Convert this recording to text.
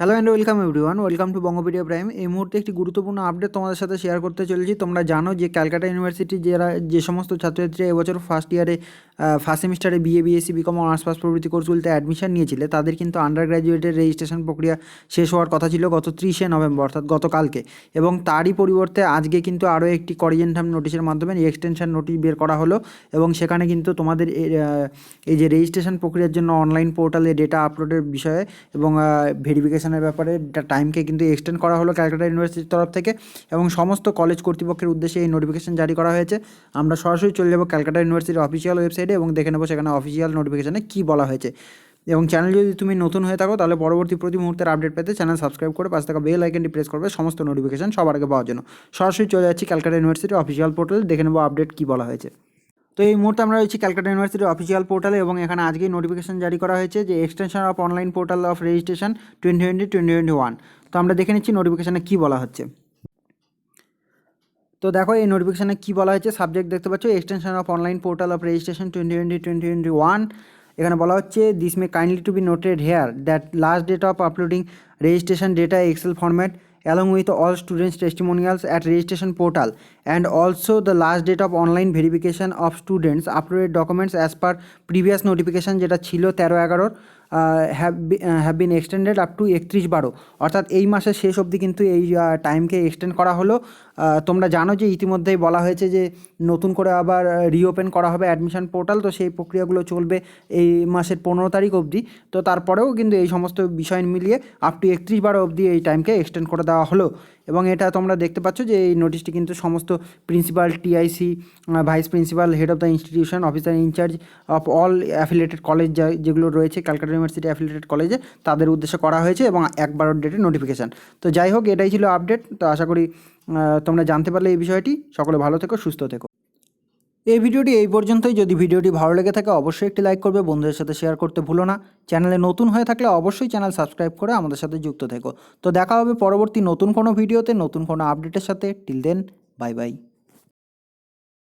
Hello and welcome to Bangapedia prime. এই মুহূর্তে একটি গুরুত্বপূর্ণ আপডেট তোমাদের সাথে শেয়ার করতে চলেছি। তোমরা জানো যে ক্যালকাটা ইউনিভার্সিটি যে সমস্ত ছাত্রছাত্রীরা এবছর ফার্স্ট ইয়ারে ফার্স্ট সেমিস্টারে BSc BCom অনার্স পাস প্রভৃতি কোর্সগুলিতে অ্যাডমিশন নিয়েছিলে, তাদের কিন্তু আন্ডার গ্র্যাজুয়েটের রেজিস্ট্রেশন প্রক্রিয়া শেষ হওয়ার কথা ছিল গত 30শে নভেম্বর, অর্থাৎ গতকালকে। এবং তারই পরিবর্তে আজকে কিন্তু আরও একটি করিজেন্টাম নোটিশের মাধ্যমে এক্সটেনশন নোটিশ বের করা হলো এবং সেখানে কিন্তু তোমাদের এই যে রেজিস্ট্রেশন প্রক্রিয়ার জন্য অনলাইন পোর্টালে ডেটা আপলোডের বিষয়ে এবং ভেরিফিকেশনের ব্যাপারে টাইমকে কিন্তু এক্সটেন্ড করা হলো ক্যালকাটা ইউনিভার্সিটির তরফ থেকে এবং সমস্ত কলেজ কর্তৃপক্ষের উদ্দেশ্যে এই নোটিফিকেশন জারি করা হয়েছে। আমরা সরাসরি চলে যাব ক্যালকাটা ইউনিভার্সিটির অফিসিয়াল ওয়েবসাইটে এবং দেখে নেবো সেখানে অফিসিয়াল নোটিফিকেশনে কী বলা হয়েছে। এবং চ্যানেল যদি তুমি নতুন হয়ে থাকো তাহলে পরবর্তী প্রতি মুহূর্তের আপডেট পেতে চ্যানেল সাবস্ক্রাইব করে পাশে থাকা বেল আইকনটি প্রেস করবে সমস্ত নোটিফিকেশন সবার আগে পাওয়ার জন্য। সরাসরি চলে যাচ্ছি ক্যালকাটা ইউনিভার্সিটির অফিসিয়াল পোর্টালে, দেখে নেবো আপডেট কী বলা হয়েছে। তো এই মুহূর্তে আমরা রয়েছি ক্যালকাটা ইউনিভার্সিটির অফিসিয়াল পোর্টালে এবং এখানে আজকেই নোটিফিকেশন জারি করা হয়েছে যে extension of online portal of registration 2020-2021। তো আমরা দেখে নিচ্ছি নোটিফিকেশানে কী বলা হচ্ছে। তো দেখো এই নোটিফিকেশানে কী বলা হয়েছে। সাবজেক্ট দেখতে পাচ্ছ, extension of online portal of registration 2020-2021। এখানে বলা হচ্ছে this may kindly to be noted here that last date of uploading registration data excel format along with all students testimonials at registration portal and also the last date of online verification of students uploaded documents as per previous notification যেটা ছিল 13/11 have been extended up to 31/12, অর্থাৎ এই মাসের শেষ অবধি কিন্তু এই টাইমকে extend করা হলো। তোমরা জানো যে ইতিমধ্যেই বলা হয়েছে যে নতুন করে আবার রিওপেন করা হবে অ্যাডমিশন পোর্টাল, তো সেই প্রক্রিয়াগুলো চলবে এই মাসের 15 তারিখ অবধি। তো তারপরেও কিন্তু এই সমস্ত বিষয় মিলিয়ে আপ টু 31/12 অবধি এই টাইমকে এক্সটেন্ড করে দেওয়া হলো। এবং এটা তোমরা দেখতে পাচ্ছ যে এই নোটিশটি কিন্তু সমস্ত principal, TIC, vice principal, head of the institution, officer in-charge of all affiliated college যেগুলো রয়েছে ক্যালকাটা ইউনিভার্সিটি অ্যাফিলিয়েটেড কলেজে তাদের উদ্দেশ্যে করা হয়েছে এবং 1/12 ডেটের নোটিফিকেশান। তো যাই হোক, এটাই ছিল আপডেট। তো আশা করি তোমরা জানতে পারলে এই বিষয়টি। সকলে ভালো থেকো, সুস্থ থেকো। এই ভিডিওটি এই পর্যন্তই। যদি ভিডিওটি ভালো লেগে থাকে অবশ্যই একটি লাইক করবে, বন্ধুদের সাথে শেয়ার করতে ভুলো না। চ্যানেলে নতুন হয়ে থাকলে অবশ্যই চ্যানেল সাবস্ক্রাইব করে আমাদের সাথে যুক্ত থেকো। তো দেখা হবে পরবর্তী নতুন কোনো ভিডিওতে নতুন কোনো আপডেটের সাথে। Till then, bye by.